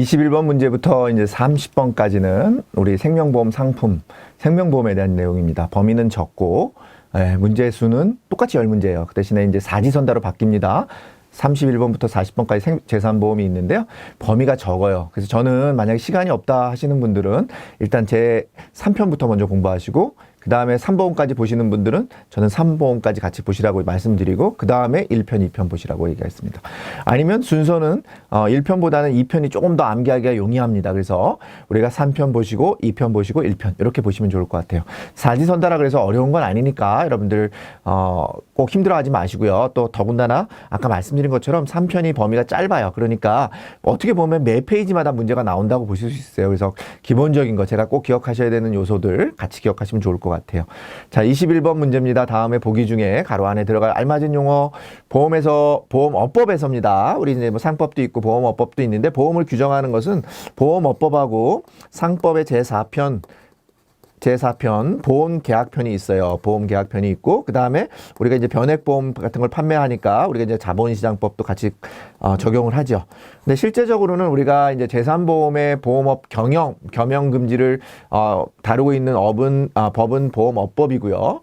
21번 문제부터 이제 30번까지는 우리 생명보험 상품, 생명보험에 대한 내용입니다. 범위는 적고, 문제 수는 똑같이 10문제예요. 그 대신에 이제 사지선다로 바뀝니다. 31번부터 40번까지 재산보험이 있는데요. 범위가 적어요. 그래서 저는 만약에 시간이 없다 하시는 분들은 일단 제 3편부터 먼저 공부하시고, 그 다음에 3보험까지 보시는 분들은 저는 3보험까지 같이 보시라고 말씀드리고, 그 다음에 1편, 2편 보시라고 얘기했습니다. 아니면 순서는 1편보다는 2편이 조금 더 암기하기가 용이합니다. 그래서 우리가 3편 보시고 2편 보시고 1편 이렇게 보시면 좋을 것 같아요. 사지선다라 그래서 어려운 건 아니니까 여러분들 꼭 힘들어하지 마시고요. 또 더군다나 아까 말씀드린 것처럼 3편이 범위가 짧아요. 그러니까 어떻게 보면 매 페이지마다 문제가 나온다고 보실 수 있어요. 그래서 기본적인 거 제가 꼭 기억하셔야 되는 요소들 같이 기억하시면 좋을 것 같아요. 자, 21번 문제입니다. 다음에 보기 중에 가로 안에 들어갈 알맞은 용어, 보험에서 보험업법에서입니다. 우리 이제 뭐 상법도 있고 보험업법도 있는데, 보험을 규정하는 것은 보험업법하고 상법의 제4편 보험계약편이 있어요. 보험계약편이 있고, 그 다음에 우리가 이제 변액보험 같은 걸 판매하니까 우리가 이제 자본시장법도 같이 적용을 하죠. 근데 실제적으로는 우리가 이제 재산보험의 보험업 겸용 금지를 다루고 있는 법은 보험업법이고요.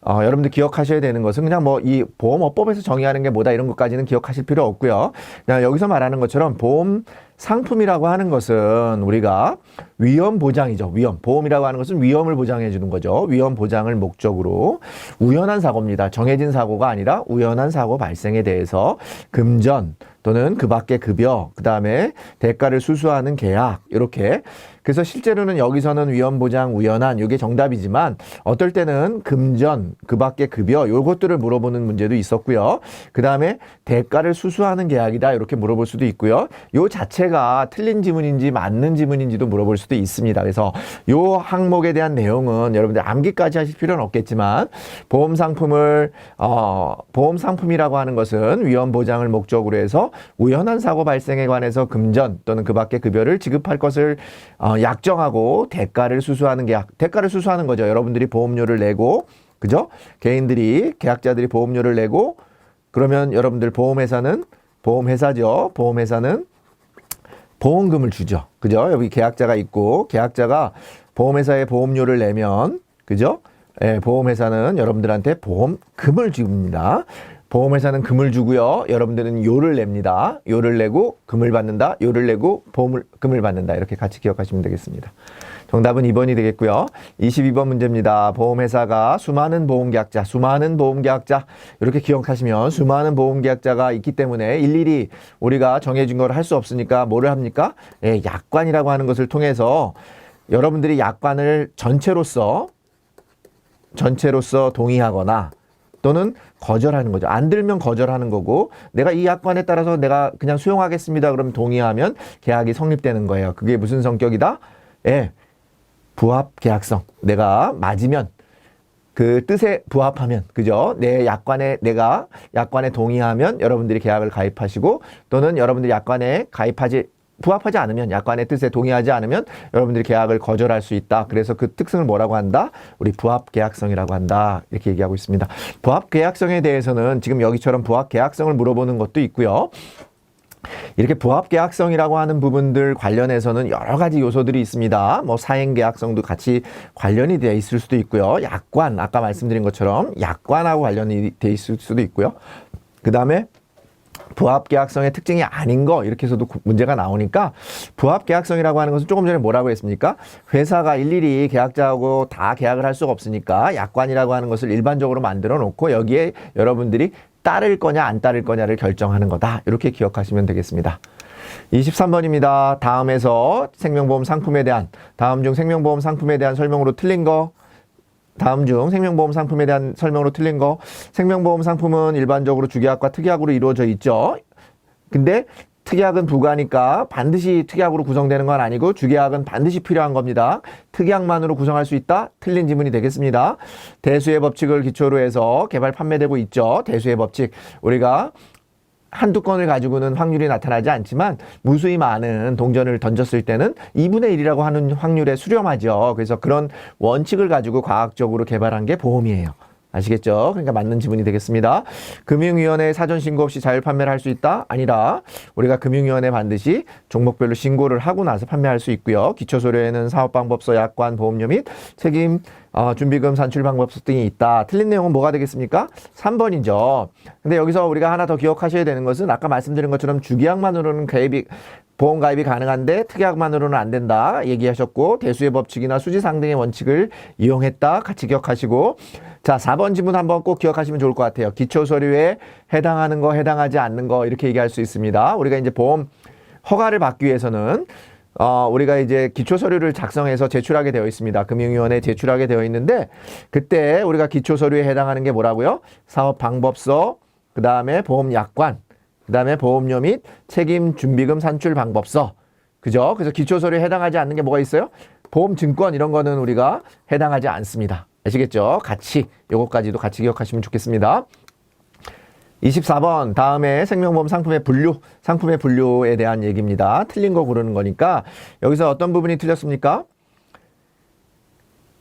여러분들 기억하셔야 되는 것은 그냥 뭐 이 보험업법에서 정의하는 게 뭐다 이런 것까지는 기억하실 필요 없고요. 그냥 여기서 말하는 것처럼 보험 상품이라고 하는 것은 우리가 위험 보장이죠. 보험이라고 하는 것은 위험을 보장해 주는 거죠. 위험 보장을 목적으로 우연한 사고입니다. 정해진 사고가 아니라 우연한 사고 발생에 대해서 금전 또는 그 밖의 급여, 그 다음에 대가를 수수하는 계약, 이렇게. 그래서 실제로는 여기서는 위험 보장, 우연한, 이게 정답이지만 어떨 때는 금전, 그 밖의 급여, 요것들을 물어보는 문제도 있었고요. 그 다음에 대가를 수수하는 계약이다, 이렇게 물어볼 수도 있고요. 요 자체가 틀린 지문인지 맞는 지문인지도 물어볼 수도 있습니다. 그래서 요 항목에 대한 내용은 여러분들 암기까지 하실 필요는 없겠지만, 보험 상품이라고 하는 것은 위험 보장을 목적으로 해서 우연한 사고 발생에 관해서 금전 또는 그 밖의 급여를 지급할 것을 약정하고 대가를 수수하는 계약, 대가를 수수하는 거죠. 여러분들이 보험료를 내고, 그죠? 개인들이, 계약자들이 보험료를 내고, 그러면 여러분들 보험회사죠. 보험회사는 보험금을 주죠. 그죠? 여기 계약자가 있고, 계약자가 보험회사에 보험료를 내면, 그죠? 보험회사는 여러분들한테 보험금을 줍니다. 보험회사는 금을 주고요. 여러분들은 요를 냅니다. 요를 내고 금을 받는다. 요를 내고 금을 받는다. 이렇게 같이 기억하시면 되겠습니다. 정답은 2번이 되겠고요. 22번 문제입니다. 보험회사가 수많은 보험계약자 이렇게 기억하시면, 수많은 보험계약자가 있기 때문에 일일이 우리가 정해진 걸 할 수 없으니까 뭐를 합니까? 약관이라고 하는 것을 통해서 여러분들이 약관을 전체로서 동의하거나 또는 거절하는 거죠. 안 들면 거절하는 거고, 내가 이 약관에 따라서 내가 그냥 수용하겠습니다. 그럼 동의하면 계약이 성립되는 거예요. 그게 무슨 성격이다? 부합 계약성. 내가 맞으면, 그 뜻에 부합하면, 그죠? 내가 약관에 동의하면 여러분들이 계약을 가입하시고, 또는 여러분들이 약관에 부합하지 않으면, 약관의 뜻에 동의하지 않으면 여러분들이 계약을 거절할 수 있다. 그래서 그 특성을 뭐라고 한다? 우리 부합계약성이라고 한다. 이렇게 얘기하고 있습니다. 부합계약성에 대해서는 지금 여기처럼 부합계약성을 물어보는 것도 있고요. 이렇게 부합계약성이라고 하는 부분들 관련해서는 여러 가지 요소들이 있습니다. 뭐 사행계약성도 같이 관련이 되어 있을 수도 있고요. 약관, 아까 말씀드린 것처럼 약관하고 관련이 되어 있을 수도 있고요. 그 다음에 부합계약성의 특징이 아닌 거, 이렇게 해서도 문제가 나오니까, 부합계약성이라고 하는 것은 조금 전에 뭐라고 했습니까? 회사가 일일이 계약자하고 다 계약을 할 수가 없으니까 약관이라고 하는 것을 일반적으로 만들어 놓고 여기에 여러분들이 따를 거냐 안 따를 거냐를 결정하는 거다. 이렇게 기억하시면 되겠습니다. 23번입니다. 다음 중 생명보험 상품에 대한 설명으로 틀린 거, 생명보험 상품은 일반적으로 주계약과 특약으로 이루어져 있죠. 근데 특약은 부가니까 반드시 특약으로 구성되는 건 아니고, 주계약은 반드시 필요한 겁니다. 특약만으로 구성할 수 있다? 틀린 지문이 되겠습니다. 대수의 법칙을 기초로 해서 개발 판매되고 있죠. 대수의 법칙. 우리가 한두 건을 가지고는 확률이 나타나지 않지만 무수히 많은 동전을 던졌을 때는 2분의 1이라고 하는 확률에 수렴하죠. 그래서 그런 원칙을 가지고 과학적으로 개발한 게 보험이에요. 아시겠죠? 그러니까 맞는 지문이 되겠습니다. 금융위원회에 사전 신고 없이 자율 판매를 할 수 있다? 아니라 우리가 금융위원회에 반드시 종목별로 신고를 하고 나서 판매할 수 있고요. 기초서류에는 사업방법서, 약관, 보험료 및 책임, 준비금, 산출방법서 등이 있다. 틀린 내용은 뭐가 되겠습니까? 3번이죠. 근데 여기서 우리가 하나 더 기억하셔야 되는 것은 아까 말씀드린 것처럼 주계약만으로는 보험 가입이 가능한데 특약만으로는 안 된다 얘기하셨고, 대수의 법칙이나 수지상등의 원칙을 이용했다 같이 기억하시고, 자 4번 지문 한번 꼭 기억하시면 좋을 것 같아요. 기초서류에 해당하는 거 해당하지 않는 거 이렇게 얘기할 수 있습니다. 우리가 이제 보험 허가를 받기 위해서는 우리가 이제 기초서류를 작성해서 제출하게 되어 있습니다. 금융위원회에 제출하게 되어 있는데, 그때 우리가 기초서류에 해당하는 게 뭐라고요? 사업방법서, 그 다음에 보험약관, 그 다음에 보험료 및 책임 준비금 산출 방법서. 그죠? 그래서 기초서류에 해당하지 않는 게 뭐가 있어요? 보험증권 이런 거는 우리가 해당하지 않습니다. 아시겠죠? 같이 요거까지도 같이 기억하시면 좋겠습니다. 24번 다음에 생명보험 상품의 분류에 대한 얘기입니다. 틀린 거 고르는 거니까 여기서 어떤 부분이 틀렸습니까?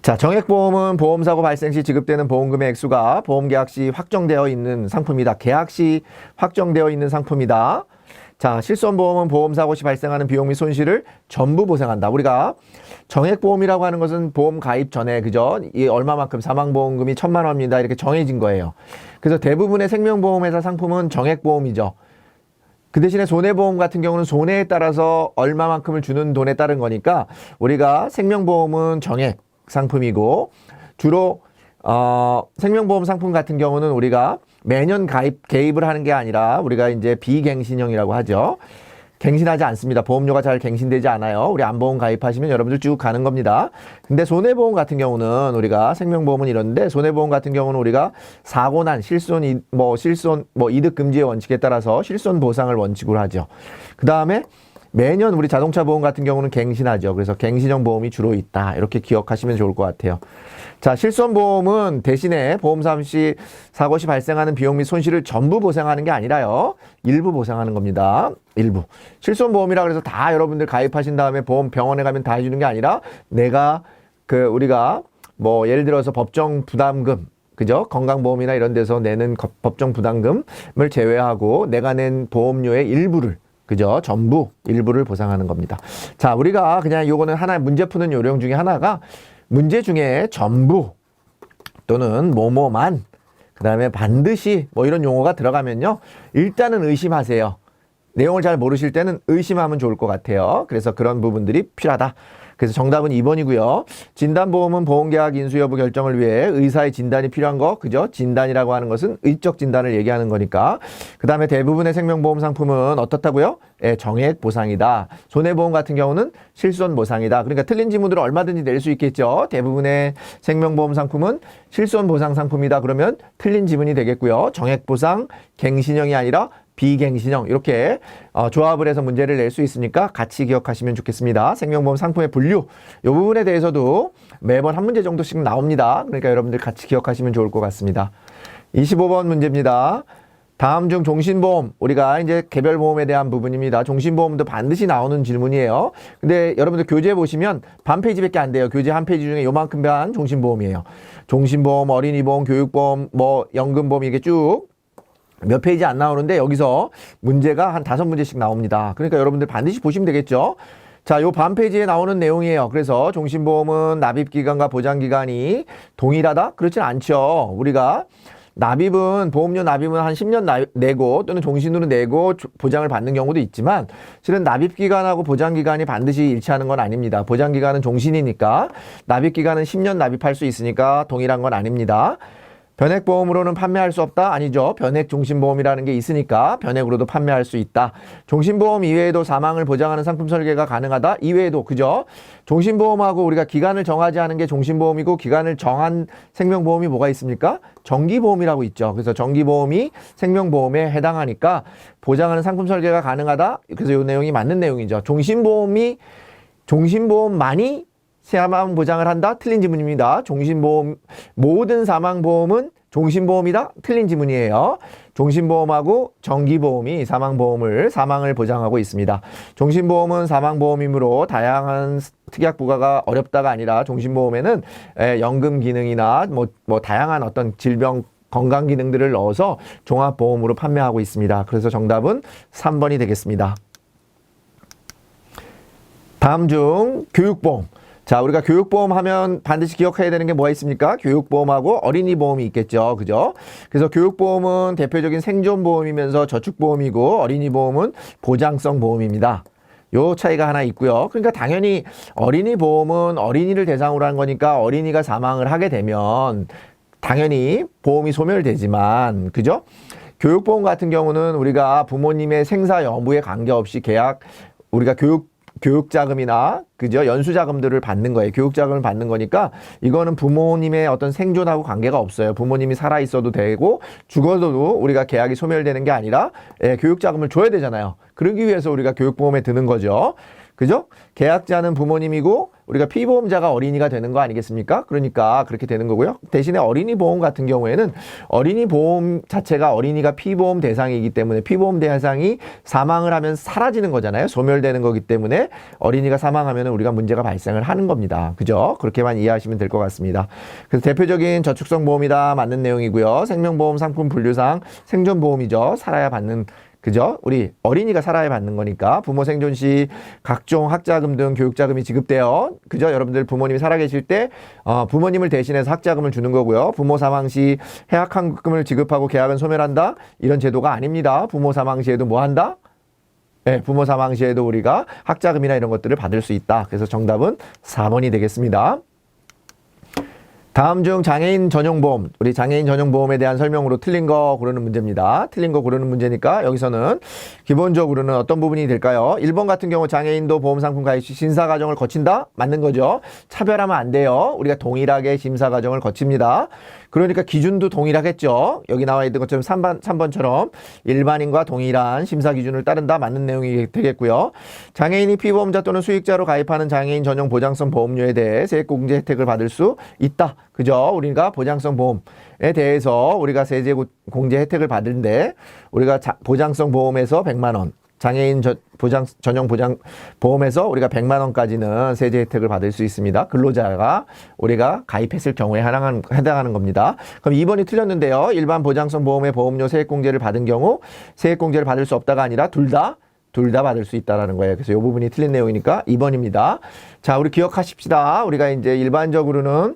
자, 정액보험은 보험사고 발생 시 지급되는 보험금의 액수가 보험계약 시 확정되어 있는 상품이다. 계약 시 확정되어 있는 상품이다. 자, 실손보험은 보험사고 시 발생하는 비용 및 손실을 전부 보상한다. 우리가 정액보험이라고 하는 것은 보험 가입 전에, 그죠? 이 얼마만큼 사망보험금이 1,000만 원입니다. 이렇게 정해진 거예요. 그래서 대부분의 생명보험회사 상품은 정액보험이죠. 그 대신에 손해보험 같은 경우는 손해에 따라서 얼마만큼을 주는 돈에 따른 거니까 우리가 생명보험은 정액 상품이고, 주로 생명보험 상품 같은 경우는 우리가 매년 개입을 하는 게 아니라 우리가 이제 비갱신형이라고 하죠. 갱신하지 않습니다. 보험료가 잘 갱신되지 않아요. 우리 안보험 가입하시면 여러분들 쭉 가는 겁니다. 근데 손해보험 같은 경우는 우리가 생명보험은 이런데, 손해보험 같은 경우는 우리가 사고난, 실손, 이득 금지의 원칙에 따라서 실손 보상을 원칙으로 하죠. 그 다음에 매년 우리 자동차 보험 같은 경우는 갱신하죠. 그래서 갱신형 보험이 주로 있다. 이렇게 기억하시면 좋을 것 같아요. 자, 실손보험은 대신에 보험사 시 사고 시 발생하는 비용 및 손실을 전부 보상하는 게 아니라요, 일부 보상하는 겁니다. 일부. 실손보험이라 그래서 다 여러분들 가입하신 다음에 보험 병원에 가면 다 해주는 게 아니라, 내가 우리가 뭐 예를 들어서 법정 부담금, 그죠? 건강보험이나 이런 데서 내는 법정 부담금을 제외하고 내가 낸 보험료의 일부를, 그죠? 전부 일부를 보상하는 겁니다. 자, 우리가 그냥 요거는 하나 문제 푸는 요령 중에 하나가, 문제 중에 전부 또는 뭐뭐만, 그 다음에 반드시 뭐 이런 용어가 들어가면요, 일단은 의심하세요. 내용을 잘 모르실 때는 의심하면 좋을 것 같아요. 그래서 그런 부분들이 필요하다. 그래서 정답은 2번이고요. 진단보험은 보험계약 인수 여부 결정을 위해 의사의 진단이 필요한 거, 그죠? 진단이라고 하는 것은 의적 진단을 얘기하는 거니까. 그 다음에 대부분의 생명보험 상품은 어떻다고요? 정액 보상이다. 손해보험 같은 경우는 실손 보상이다. 그러니까 틀린 지문들을 얼마든지 낼 수 있겠죠. 대부분의 생명보험 상품은 실손 보상 상품이다. 그러면 틀린 지문이 되겠고요. 정액 보상, 갱신형이 아니라 비갱신형, 이렇게 조합을 해서 문제를 낼 수 있으니까 같이 기억하시면 좋겠습니다. 생명보험 상품의 분류, 이 부분에 대해서도 매번 한 문제 정도씩 나옵니다. 그러니까 여러분들 같이 기억하시면 좋을 것 같습니다. 25번 문제입니다. 다음 중 종신보험, 우리가 이제 개별보험에 대한 부분입니다. 종신보험도 반드시 나오는 질문이에요. 근데 여러분들 교재 보시면 반 페이지밖에 안 돼요. 교재 한 페이지 중에 요만큼 반 종신보험이에요. 종신보험, 어린이보험, 교육보험, 뭐 연금보험, 이게 쭉 몇 페이지 안 나오는데 여기서 문제가 한 5문제씩 나옵니다. 그러니까 여러분들 반드시 보시면 되겠죠. 자, 요 반 페이지에 나오는 내용이에요. 그래서 종신보험은 납입기간과 보장기간이 동일하다? 그렇진 않죠. 우리가 보험료 납입은 한 10년 내고 또는 종신으로 내고 보장을 받는 경우도 있지만, 실은 납입기간하고 보장기간이 반드시 일치하는 건 아닙니다. 보장기간은 종신이니까, 납입기간은 10년 납입할 수 있으니까 동일한 건 아닙니다. 변액보험으로는 판매할 수 없다? 아니죠. 변액종신보험이라는 게 있으니까 변액으로도 판매할 수 있다. 종신보험 이외에도 사망을 보장하는 상품 설계가 가능하다? 이외에도, 그죠? 종신보험하고 우리가 기간을 정하지 않은 게 종신보험이고, 기간을 정한 생명보험이 뭐가 있습니까? 정기보험이라고 있죠. 그래서 정기보험이 생명보험에 해당하니까 보장하는 상품 설계가 가능하다? 그래서 이 내용이 맞는 내용이죠. 종신보험만이 사망 보장을 한다? 틀린 지문입니다. 모든 사망보험은 종신보험이다? 틀린 지문이에요. 종신보험하고 정기보험이 사망을 보장하고 있습니다. 종신보험은 사망보험이므로 다양한 특약 부과가 어렵다가 아니라 종신보험에는 연금 기능이나 뭐 다양한 어떤 질병 건강 기능들을 넣어서 종합보험으로 판매하고 있습니다. 그래서 정답은 3번이 되겠습니다. 다음 중 교육보험. 자, 우리가 교육보험 하면 반드시 기억해야 되는 게 뭐가 있습니까? 교육보험하고 어린이보험이 있겠죠. 그죠? 그래서 교육보험은 대표적인 생존보험이면서 저축보험이고 어린이보험은 보장성 보험입니다. 요 차이가 하나 있고요. 그러니까 당연히 어린이보험은 어린이를 대상으로 한 거니까 어린이가 사망을 하게 되면 당연히 보험이 소멸되지만, 그죠? 교육보험 같은 경우는 우리가 부모님의 생사 여부에 관계없이 우리가 교육자금이나, 그죠? 연수자금들을 받는 거예요. 교육자금을 받는 거니까 이거는 부모님의 어떤 생존하고 관계가 없어요. 부모님이 살아있어도 되고 죽어도 우리가 계약이 소멸되는 게 아니라 교육자금을 줘야 되잖아요. 그러기 위해서 우리가 교육보험에 드는 거죠. 그죠? 계약자는 부모님이고 우리가 피보험자가 어린이가 되는 거 아니겠습니까? 그러니까 그렇게 되는 거고요. 대신에 어린이 보험 같은 경우에는 어린이 보험 자체가 어린이가 피보험 대상이기 때문에 피보험 대상이 사망을 하면 사라지는 거잖아요. 소멸되는 거기 때문에 어린이가 사망하면 우리가 문제가 발생을 하는 겁니다. 그죠? 그렇게만 이해하시면 될 것 같습니다. 그래서 대표적인 저축성 보험이다. 맞는 내용이고요. 생명보험 상품 분류상 생존보험이죠. 살아야 받는, 그죠? 우리 어린이가 살아야 받는 거니까 부모 생존 시 각종 학자금 등 교육자금이 지급돼요. 그죠? 여러분들 부모님이 살아계실 때 부모님을 대신해서 학자금을 주는 거고요. 부모 사망 시 해약환급금을 지급하고 계약은 소멸한다? 이런 제도가 아닙니다. 부모 사망 시에도 뭐 한다? 네, 부모 사망 시에도 우리가 학자금이나 이런 것들을 받을 수 있다. 그래서 정답은 4번이 되겠습니다. 다음 중 장애인 전용보험, 우리 장애인 전용보험에 대한 설명으로 틀린 거 고르는 문제입니다. 틀린 거 고르는 문제니까 여기서는 기본적으로는 어떤 부분이 될까요? 1번 같은 경우 장애인도 보험상품 가입 시 심사 과정을 거친다? 맞는 거죠. 차별하면 안 돼요. 우리가 동일하게 심사 과정을 거칩니다. 그러니까 기준도 동일하겠죠. 여기 나와 있는 것처럼 3번처럼 일반인과 동일한 심사 기준을 따른다. 맞는 내용이 되겠고요. 장애인이 피보험자 또는 수익자로 가입하는 장애인 전용 보장성 보험료에 대해 세액공제 혜택을 받을 수 있다. 그죠? 우리가 보장성 보험에 대해서 우리가 세제 공제 혜택을 받는데 우리가 보장성 보험에서 100만 원, 장애인 전용 보장 보험에서 우리가 100만 원까지는 세제 혜택을 받을 수 있습니다. 근로자가 우리가 가입했을 경우에 해당하는 겁니다. 그럼 2번이 틀렸는데요. 일반 보장성 보험의 보험료 세액공제를 받은 경우 세액공제를 받을 수 없다가 아니라 둘 다 받을 수 있다라는 거예요. 그래서 이 부분이 틀린 내용이니까 2번입니다. 자, 우리 기억하십시다. 우리가 이제 일반적으로는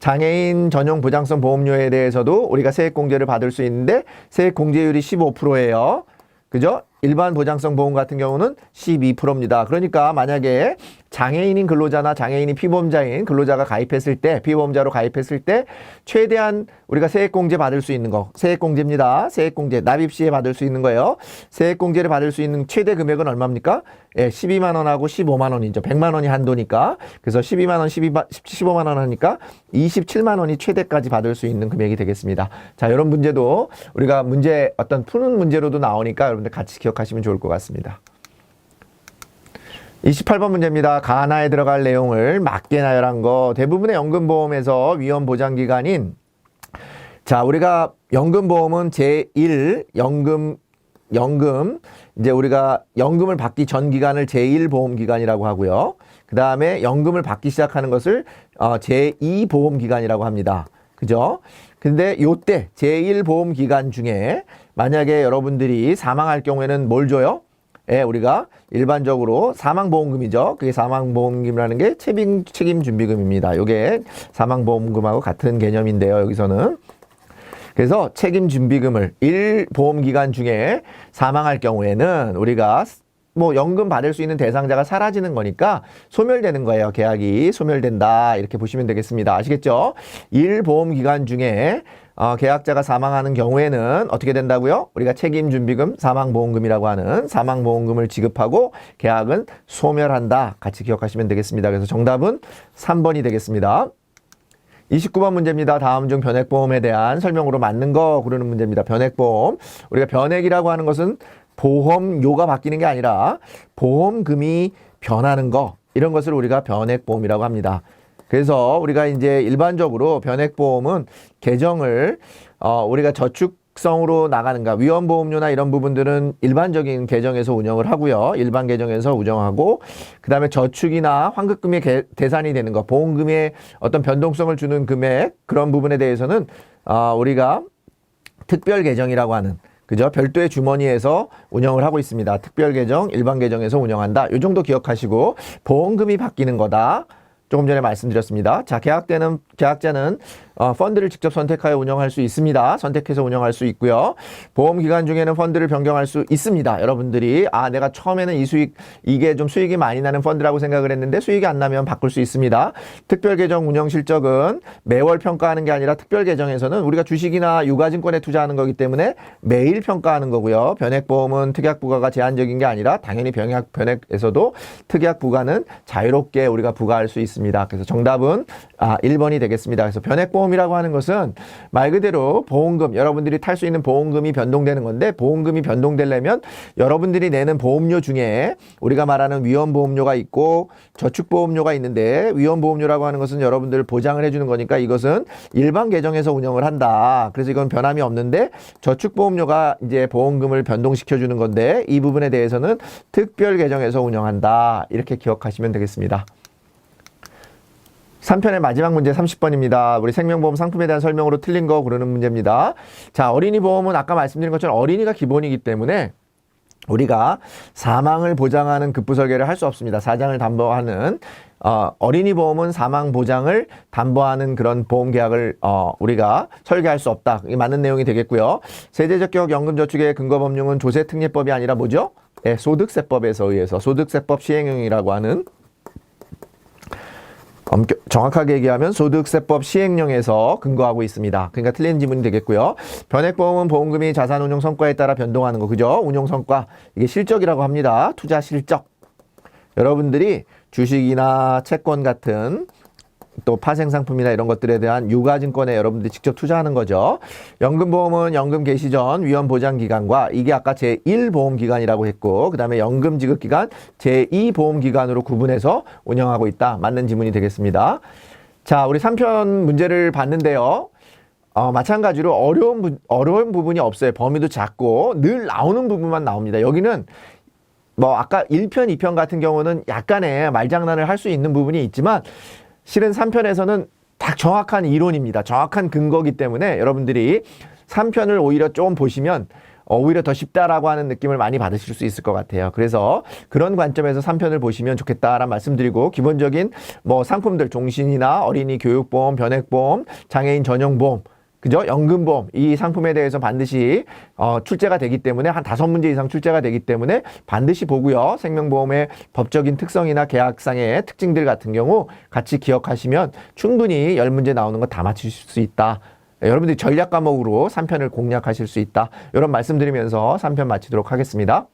장애인 전용 보장성 보험료에 대해서도 우리가 세액공제를 받을 수 있는데 세액공제율이 15%예요. 그죠? 일반 보장성 보험 같은 경우는 12%입니다. 그러니까 만약에 장애인인 근로자나 장애인이 피보험자인 근로자가 가입했을 때, 피보험자로 가입했을 때 최대한 우리가 세액공제 받을 수 있는 거, 세액공제입니다. 세액공제, 납입 시에 받을 수 있는 거예요. 세액공제를 받을 수 있는 최대 금액은 얼마입니까? 12만 원하고 15만 원이죠. 100만 원이 한도니까. 그래서 12만 원, 15만 원 하니까 27만 원이 최대까지 받을 수 있는 금액이 되겠습니다. 자, 이런 문제도 우리가 어떤 푸는 문제로도 나오니까 여러분들 같이 기억하시면 좋을 것 같습니다. 28번 문제입니다. 가나에 들어갈 내용을 맞게 나열한 거. 대부분의 연금보험에서 위험보장기간인, 자, 우리가 연금보험은 제1 연금, 이제 우리가 연금을 받기 전 기간을 제1보험기간이라고 하고요. 그 다음에 연금을 받기 시작하는 것을 제2보험기간이라고 합니다. 그죠? 근데 요때 제1보험기간 중에 만약에 여러분들이 사망할 경우에는 뭘 줘요? 우리가 일반적으로 사망보험금이죠. 그게 사망보험금이라는 게 책임준비금입니다. 요게 사망보험금하고 같은 개념인데요. 여기서는. 그래서 책임준비금을 1보험기간 중에 사망할 경우에는 우리가 뭐 연금 받을 수 있는 대상자가 사라지는 거니까 소멸되는 거예요. 계약이 소멸된다. 이렇게 보시면 되겠습니다. 아시겠죠? 1보험기간 중에 계약자가 사망하는 경우에는 어떻게 된다고요? 우리가 책임준비금, 사망보험금이라고 하는 사망보험금을 지급하고 계약은 소멸한다. 같이 기억하시면 되겠습니다. 그래서 정답은 3번이 되겠습니다. 29번 문제입니다. 다음 중 변액보험에 대한 설명으로 맞는 거 고르는 문제입니다. 변액보험. 우리가 변액이라고 하는 것은 보험료가 바뀌는 게 아니라 보험금이 변하는 거, 이런 것을 우리가 변액보험이라고 합니다. 그래서 우리가 이제 일반적으로 변액보험은 계정을 우리가 특성으로 나가는가. 위험보험료나 이런 부분들은 일반적인 계정에서 운영을 하고요. 일반 계정에서 운영하고, 그 다음에 저축이나 환급금의 대상이 되는 것, 보험금의 어떤 변동성을 주는 금액, 그런 부분에 대해서는 우리가 특별 계정이라고 하는, 그죠? 별도의 주머니에서 운영을 하고 있습니다. 특별 계정, 일반 계정에서 운영한다. 이 정도 기억하시고, 보험금이 바뀌는 거다. 조금 전에 말씀드렸습니다. 자, 계약자는 펀드를 직접 선택하여 운영할 수 있습니다. 선택해서 운영할 수 있고요. 보험 기간 중에는 펀드를 변경할 수 있습니다. 여러분들이 내가 처음에는 이게 좀 수익이 많이 나는 펀드라고 생각을 했는데 수익이 안 나면 바꿀 수 있습니다. 특별 계정 운영 실적은 매월 평가하는 게 아니라 특별 계정에서는 우리가 주식이나 유가증권에 투자하는 거기 때문에 매일 평가하는 거고요. 변액보험은 특약 부과가 제한적인 게 아니라 당연히 변액에서도 특약 부과는 자유롭게 우리가 부과할 수 있습니다. 그래서 정답은 1번이 되겠습니다. 그래서 변액보험이라고 하는 것은 말 그대로 보험금, 여러분들이 탈 수 있는 보험금이 변동되는 건데, 보험금이 변동되려면 여러분들이 내는 보험료 중에 우리가 말하는 위험보험료가 있고 저축보험료가 있는데, 위험보험료라고 하는 것은 여러분들을 보장을 해주는 거니까 이것은 일반 계정에서 운영을 한다. 그래서 이건 변함이 없는데, 저축보험료가 이제 보험금을 변동시켜 주는 건데, 이 부분에 대해서는 특별 계정에서 운영한다. 이렇게 기억하시면 되겠습니다. 3편의 마지막 문제 30번입니다. 우리 생명보험 상품에 대한 설명으로 틀린 거 고르는 문제입니다. 자, 어린이 보험은 아까 말씀드린 것처럼 어린이가 기본이기 때문에 우리가 사망을 보장하는 급부 설계를 할 수 없습니다. 사장을 담보하는 어린이 보험은 사망 보장을 담보하는 그런 보험 계약을 우리가 설계할 수 없다. 이게 맞는 내용이 되겠고요. 세제적 격 연금저축의 근거법령은 조세특례법이 아니라 뭐죠? 네, 소득세법에서 의해서 소득세법 시행령이라고 하는, 정확하게 얘기하면 소득세법 시행령에서 근거하고 있습니다. 그러니까 틀린 지문이 되겠고요. 변액보험은 보험금이 자산운용 성과에 따라 변동하는 거, 그죠? 운용 성과, 이게 실적이라고 합니다. 투자 실적. 여러분들이 주식이나 채권 같은 또 파생상품이나 이런 것들에 대한 유가증권에 여러분들이 직접 투자하는 거죠. 연금보험은 연금 개시 전 위험보장기간과, 이게 아까 제1보험기간이라고 했고, 그 다음에 연금지급기간 제2보험기간으로 구분해서 운영하고 있다. 맞는 지문이 되겠습니다. 자, 우리 3편 문제를 봤는데요. 마찬가지로 어려운 부분이 없어요. 범위도 작고 늘 나오는 부분만 나옵니다. 여기는 아까 1편, 2편 같은 경우는 약간의 말장난을 할 수 있는 부분이 있지만, 실은 3편에서는 딱 정확한 이론입니다. 정확한 근거기 때문에 여러분들이 3편을 오히려 좀 보시면 오히려 더 쉽다라고 하는 느낌을 많이 받으실 수 있을 것 같아요. 그래서 그런 관점에서 3편을 보시면 좋겠다라는 말씀드리고, 기본적인 상품들, 종신이나 어린이 교육보험, 변액보험, 장애인 전용보험, 그죠? 연금보험, 이 상품에 대해서 반드시 출제가 되기 때문에 한 5문제 이상 출제가 되기 때문에 반드시 보고요. 생명보험의 법적인 특성이나 계약상의 특징들 같은 경우 같이 기억하시면 충분히 10문제 나오는 거 다 맞추실 수 있다. 여러분들이 전략 과목으로 3편을 공략하실 수 있다. 이런 말씀드리면서 3편 마치도록 하겠습니다.